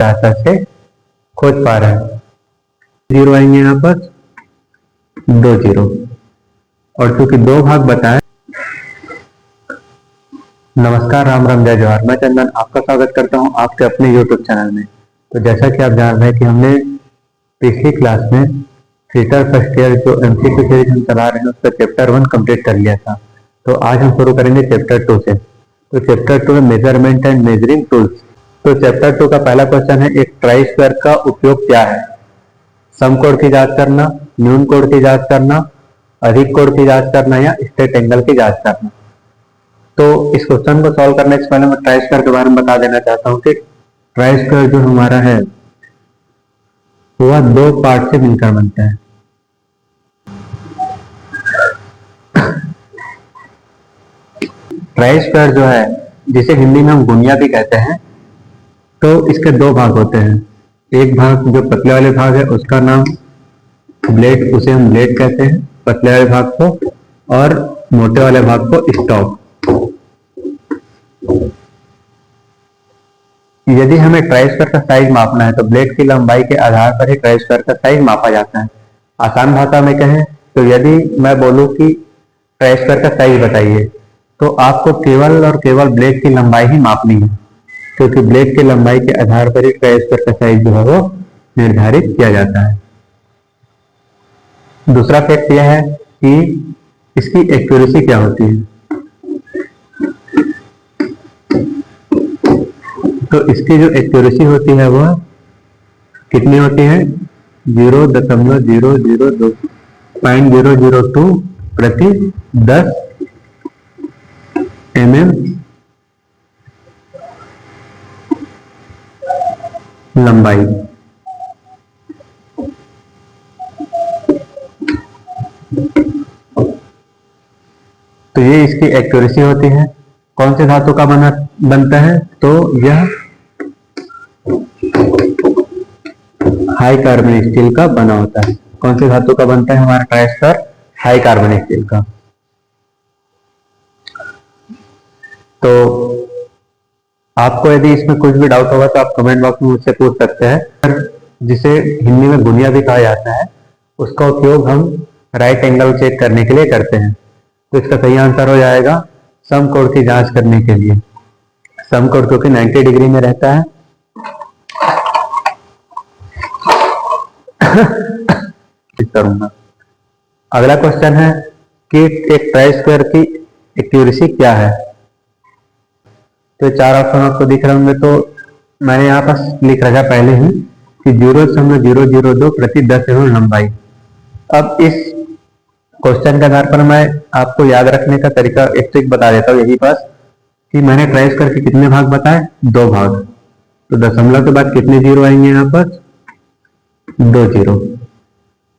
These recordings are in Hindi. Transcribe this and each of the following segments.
सहायता से खोज पा रहे हैं। जीरो आएंगे यहाँ पर, 2 जीरो, और चूंकि 2 भाग बताए। नमस्कार, राम राम, जय जवाहर। मैं चंदन आपका स्वागत करता हूं आपके अपने YouTube चैनल में। तो जैसा कि आप जान रहे हैं कि हमने पिछली क्लास में थिएटर फर्स्ट ईयर जो MCQ सीरीज हम चला रहे हैं उसका चैप्टर 1 कंप्लीट कर लिया था। तो आज हम शुरू करेंगे चैप्टर 2 से। तो चैप्टर 2 में मेजरमेंट एंड मेजरिंग टूल्स। तो चैप्टर 2 का पहला क्वेश्चन है, एक ट्राई स्क्वायर का उपयोग क्या है? सम कोण की जांच करना, न्यून कोण की जांच करना, अधिक कोण की जांच करना, या स्ट्रेट एंगल की जांच करना। तो इस क्वेश्चन को सॉल्व करने से पहले मैं ट्राई स्क्वायर के बारे में बता देना चाहता हूँ कि ट्राई स्क्वायर जो हमारा है वह 2 पार्ट से मिलकर बनता है। ट्राई स्क्वायर जो है, जिसे हिंदी में हम गुनिया भी कहते हैं, तो इसके 2 भाग होते हैं। एक भाग जो पतले वाले भाग है उसका नाम ब्लेड, उसे हम ब्लेड कहते हैं पतले वाले भाग को, और मोटे वाले भाग को स्टॉक। यदि हमें ट्राई स्क्वायर का साइज मापना है तो ब्लेड की लंबाई के आधार पर ही ट्राई स्क्वायर का साइज मापा जाता है। आसान भाषा में कहें तो यदि मैं बोलूं कि ट्राई स्क्वायर का साइज बताइए, तो आपको केवल और केवल ब्लेड की लंबाई ही मापनी है, क्योंकि ब्लेड की लंबाई के आधार पर ही ट्राई स्क्वायर का साइज जो है वो निर्धारित किया जाता है। दूसरा फैक्ट यह है कि इसकी एक्यूरेसी क्या होती है। तो इसकी जो एक्यूरेसी होती है वह कितनी होती है? 0.002 प्रति 10 mm लंबाई। तो ये इसकी एक्यूरेसी होती है। कौन से धातु का बनता है? तो यह हाई कार्बन स्टील का बना होता है। कौन से धातु का बनता है हमारा try square? High carbon steel का। तो आपको यदि इसमें कुछ भी डाउट होगा तो आप कमेंट बॉक्स में मुझसे पूछ सकते हैं। जिसे हिंदी में गुनिया भी कहा जाता है, उसका उपयोग हम राइट एंगल चेक करने के लिए करते हैं। तो इसका सही आंसर हो जाएगा सम कोण की जांच करने के लिए। सम कोण क्योंकि 90 डिग्री में रहता है। करूंगा। अगला क्वेश्चन है कि एक ट्राई स्क्वायर की एक्यूरेसी क्या है। तो 4 ऑप्शन आपको दिख रहे होंगे, तो मैंने यहाँ पर लिख रखा पहले ही कि 0.002 प्रति 10 mm लंबाई। अब इस क्वेश्चन के आधार पर मैं आपको याद रखने का तरीका एक ट्रिक बता देता हूँ यही पास, कि मैंने ट्राई स्क्वायर के कितने भाग बताए? 2 भाग। तो दशमलव के बाद कितने जीरो आएंगे यहाँ पर? 2 जीरो।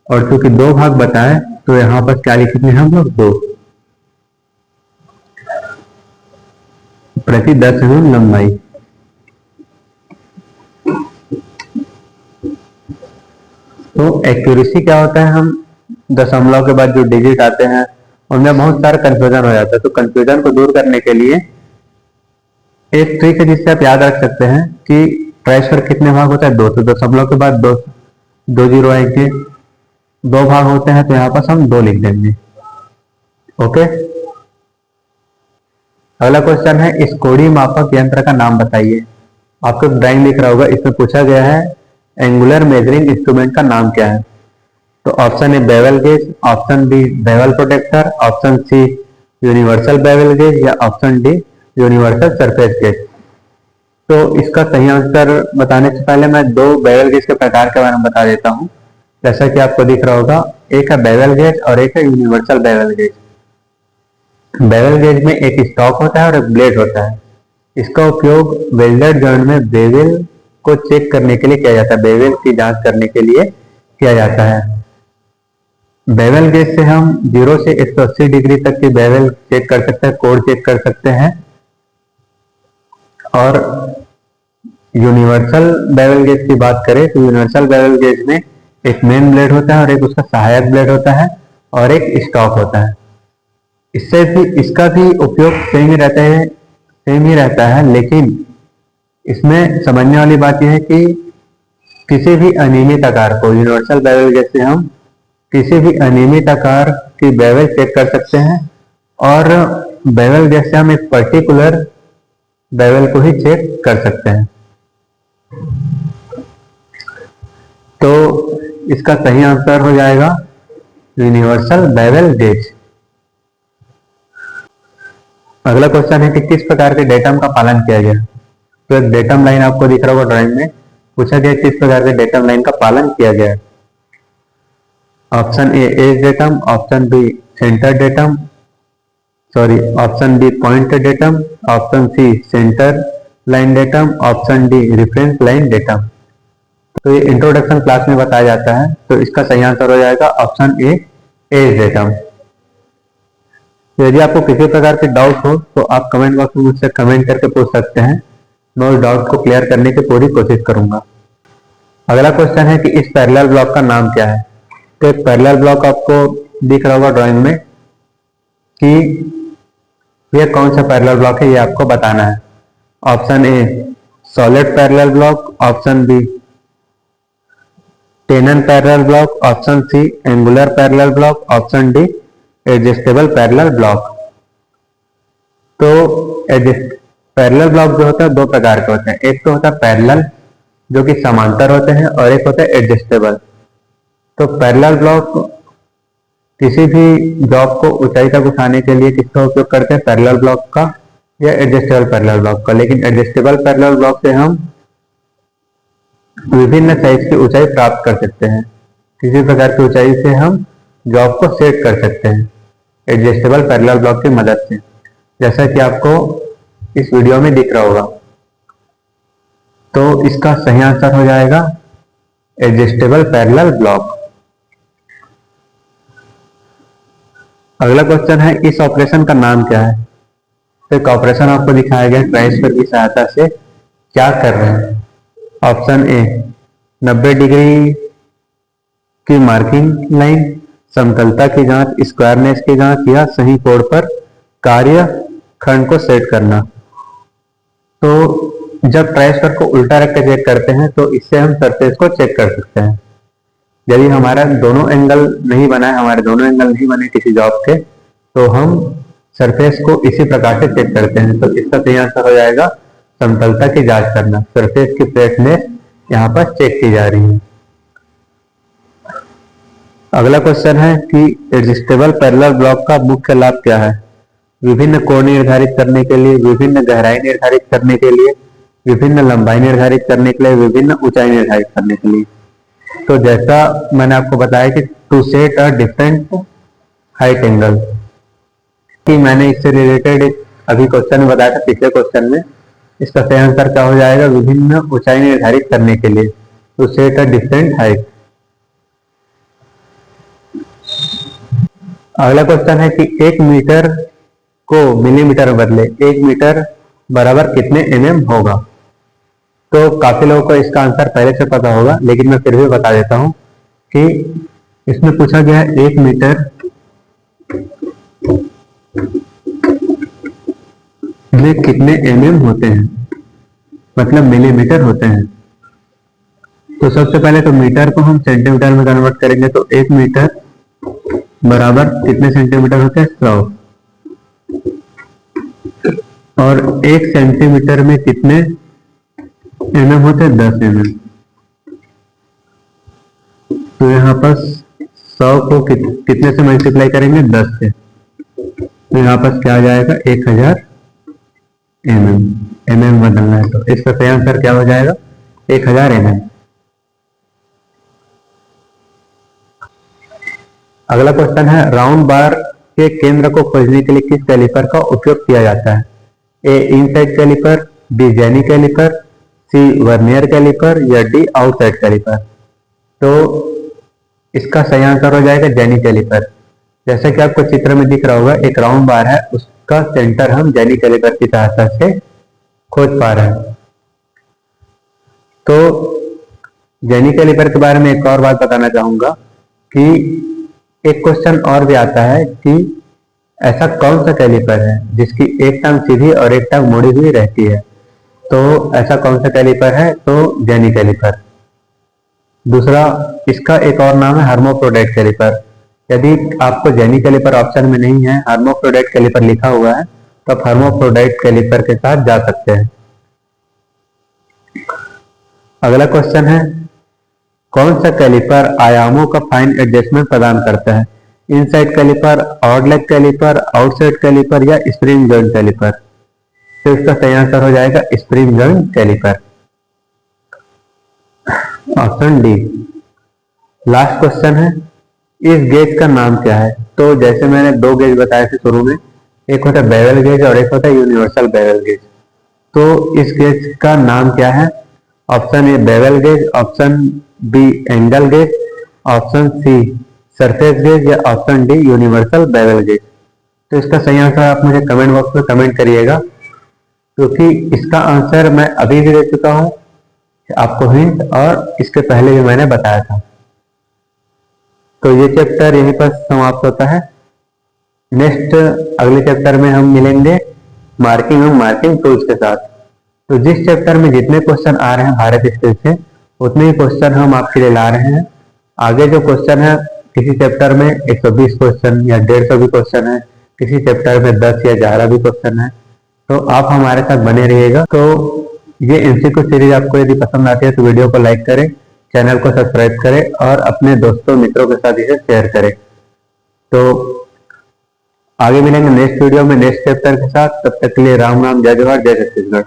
और क्योंकि 2 भाग बताए तो यहाँ पर क्या लिखेंगे हम लोग? 2 प्रति 10 mm लंबाई। तो एक्यूरेसी क्या होता है? हम दशमलव के बाद जो डिजिट आते हैं उनमें बहुत सारा कंफ्यूजन हो जाता है। तो कंफ्यूजन को दूर करने के लिए एक ट्रिक है जिससे आप याद रख सकते हैं कि ट्राई स्क्वायर कितने भाग होता है? 2। तो दशमलव के बाद 2 जीरो आएंगे। 2 भाग होते हैं तो यहाँ पर हम 2 लिख देंगे। ओके। अगला क्वेश्चन है, इस कोणीय मापक यंत्र का नाम बताइए। आपको ड्राइंग दिख रहा होगा, इसमें पूछा गया है एंगुलर मेजरिंग इंस्ट्रूमेंट का नाम क्या है। तो option A bevel gauge, option B bevel protractor, option C universal bevel gauge, या option D universal surface gauge. तो इसका सही आंसर बताने से पहले मैं 2 बेवल गेज के प्रकार के बारे में बता देता हूँ। जैसा कि आपको दिख रहा होगा, एक है बेवल गेज और एक है universal bevel gauge. Bevel gauge में एक स्टॉक होता है और एक ब्लेड होता है। इसका उपयोग वेल्डेड जॉइंट में बेवल को चेक करने के लिए किया जाता है, बेवल की जांच करने के लिए किया जाता है। बेवल गेज से हम 0 से 180 डिग्री तक की बेवल चेक कर सकते हैं, कोण चेक कर सकते हैं। और यूनिवर्सल बेवल गेज की बात करें तो यूनिवर्सल बेवल गेज में एक मेन ब्लेड होता है और एक उसका सहायक ब्लेड होता है और एक स्टॉक होता है। इससे भी इसका भी उपयोग सेम ही रहता है, लेकिन इसमें समझने वाली बात यह है कि किसी भी अनियमित आकार को यूनिवर्सल बेवल गेज से हम किसी भी अनियमित आकार की बेवल चेक कर सकते हैं और बेवल गेज से हम एक पर्टिकुलर बेवल को ही चेक कर सकते हैं। तो इसका सही आंसर हो जाएगा यूनिवर्सल बेवल गेज। अगला क्वेश्चन है कि किस प्रकार के डेटम का पालन किया गया। तो एक डेटम लाइन आपको दिख रहा होगा ड्राइंग में, पूछा गया किस प्रकार के डेटम लाइन का पालन किया गया है। Option A edge datum, option B centre datum, option B point datum, option C centre line datum, option D reference line datum. तो ये इंट्रोडक्शन क्लास में बताया जाता है, तो इसका सही आंसर हो जाएगा ऑप्शन ए एज डेटम। यदि आपको किसी प्रकार के डाउट हो तो आप कमेंट बॉक्स में मुझसे कमेंट करके पूछ सकते हैं, मैं उस डाउट को क्लियर करने की पूरी कोशिश करूंगा। अगला क्वेश्चन है कि इस पैरेलल ब्लॉक का नाम क्या है। तो एक पैरेलल ब्लॉक आपको दिख रहा होगा ड्राइंग में कि यह कौन सा पैरेलल ब्लॉक है, ये आपको बताना है। Option A solid parallel block, option B tenon parallel block, option C angular parallel block, option D adjustable parallel block. तो पैरेलल ब्लॉक जो होता है दो प्रकार के होते हैं, एक तो होता है पैरेलल जो कि समांतर होते हैं और एक होता है एडजस्टेबल। तो पैरेलल ब्लॉक किसी भी ब्लॉक को ऊंचाई तक उठाने के लिए किसका उपयोग करते हैं, पैरेलल ब्लॉक का या एडजस्टेबल पैरेलल ब्लॉक का। लेकिन एडजस्टेबल पैरेलल ब्लॉक से हम विभिन्न साइज की ऊंचाई प्राप्त कर सकते हैं, किसी प्रकार की ऊंचाई से हम ब्लॉक को सेट कर सकते हैं एडजस्टेबल पैरेलल ब्लॉक की मदद से, जैसा कि आपको इस वीडियो में दिख रहा होगा। तो इसका सही आंसर हो जाएगा एडजस्टेबल पैरेलल ब्लॉक। अगला क्वेश्चन है इस ऑपरेशन का नाम क्या है। तो एक ऑपरेशन आपको दिखाया गया ट्राइस्फर की सहायता से क्या कर रहे हैं। ऑप्शन ए 90 डिग्री की मार्किंग लाइन, समतलता की जांच, स्क्वायरनेस की जांच या सही कोण पर कार्य खंड को सेट करना। तो जब ट्राइस्फर को उल्टा रख के चेक करते हैं तो इससे हम सरफेस को चेक कर सकते हैं। यदि हमारा दोनों एंगल नहीं बना है, हमारे दोनों एंगल नहीं बने किसी जॉब के, तो हम सरफेस को इसी प्रकार से चेक करते हैं। तो इसका सही आंसर हो जाएगा समतलता की जांच करना। सरफेस की फ्लैटनेस यहाँ पर चेक की जा रही है। अगला क्वेश्चन है कि एडजस्टेबल पैरेलल ब्लॉक का मुख्य लाभ क्या है। विभिन्न कोण निर्धारित करने के लिए, विभिन्न गहराई निर्धारित करने के लिए, विभिन्न लंबाई निर्धारित करने के लिए, विभिन्न ऊंचाई निर्धारित करने के लिए। तो जैसा मैंने आपको बताया कि to set a different height angle, कि मैंने इससे रिलेटेड अभी क्वेश्चन में बताया था पिछले क्वेश्चन में। इसका सही आंसर क्या हो जाएगा, विभिन्न ऊंचाई निर्धारित करने के लिए, to set a different height. अगला क्वेश्चन है कि 1 मीटर को मिलीमीटर में बदले 1 मीटर बराबर कितने mm होगा। तो काफी लोगों को इसका आंसर पहले से पता होगा, लेकिन मैं फिर भी बता देता हूं कि इसमें पूछा गया है 1 मीटर में कितने mm होते हैं, मतलब मिलीमीटर होते हैं। तो सबसे पहले तो मीटर को हम सेंटीमीटर में कन्वर्ट करेंगे, तो 1 मीटर बराबर कितने सेंटीमीटर होते हैं, 100। और 1 सेंटीमीटर में कितने mm होते हैं, 10 mm। तो यहाँ पर 100 को कितने से मल्टीप्लाई करेंगे, 10 से। तो यहाँ पर क्या आ जाएगा, 1000 mm बदलना है। तो इसका सही आंसर क्या हो जाएगा, 1000 mm। अगला क्वेश्चन है राउंड बार के केंद्र को खोजने के लिए किस कैलिपर का उपयोग किया जाता है। A inside calliper, B jenny calliper, C vernier calliper या डी आउटसाइड कैलिपर। तो इसका सही आंसर हो जाएगा जेनी कैलिपर। जैसा कि आपको चित्र में दिख रहा होगा, एक राउंड बार है, उसका सेंटर हम जेनी कैलिपर की सहायता से खोज पा रहे हैं। तो जेनी कैलिपर के बारे में एक और बात बताना चाहूंगा कि एक क्वेश्चन और भी आता है कि ऐसा कौन सा कैलिपर है जिसकी एक टांग सीधी और एक टांग मुड़ी हुई रहती है। तो ऐसा कौन सा कैलिपर है? तो जेनी कैलिपर। दूसरा, इसका एक और नाम है हर्मोफ्रोडाइट कैलिपर। यदि आपको जेनी कैलिपर ऑप्शन में नहीं है, हर्मोफ्रोडाइट कैलिपर लिखा हुआ है, तो आप हर्मोफ्रोडाइट कैलिपर के साथ जा सकते हैं। अगला क्वेश्चन है, कौन सा कैलिपर आयामों का फाइन एडजस्टमेंट प्रदान करता है? Inside calliper, odd leg calliper, outside calliper या स्प्रिंग जॉइंट कैलिपर? तो इसका सही आंसर हो जाएगा spring joint calliper, option D. Last question है, इस गेज का नाम क्या है? तो जैसे मैंने दो गेज बताए थे शुरू में, एक होता है बेवल गेज और एक होता है यूनिवर्सल बेवल गेज। तो इस गेज का नाम क्या है? Option A bevel gauge, option B angle gauge, option C surface gauge या option D universal bevel gauge. तो इसका सही आंसर आप मुझे कमेंट बॉक्स में कमेंट करिएगा, क्योंकि इसका आंसर मैं अभी भी दे चुका हूं आपको हिंट, और इसके पहले भी मैंने बताया था। तो ये चैप्टर यहीं पर समाप्त होता है। नेक्स्ट अगले चैप्टर में हम मिलेंगे मार्किंग और मार्किंग टूल्स के साथ। तो जिस चैप्टर में जितने क्वेश्चन आ रहे हैं भारत स्किल से, उतने ही क्वेश्चन हम आपके लिए ला रहे हैं। आगे जो क्वेश्चन है, किसी चैप्टर में 120 क्वेश्चन या 150 भी क्वेश्चन है, किसी चैप्टर में 10 या 11 भी क्वेश्चन है। तो आप हमारे साथ बने रहिएगा। तो ये एमसीक्यू सीरीज आपको यदि पसंद आती है तो वीडियो को लाइक करें, चैनल को सब्सक्राइब करें और अपने दोस्तों मित्रों के साथ इसे शेयर करें। तो आगे मिलेंगे नेक्स्ट वीडियो में नेक्स्ट चैप्टर के साथ। तब तक के लिए राम राम, जय जोहार, जय छत्तीसगढ़।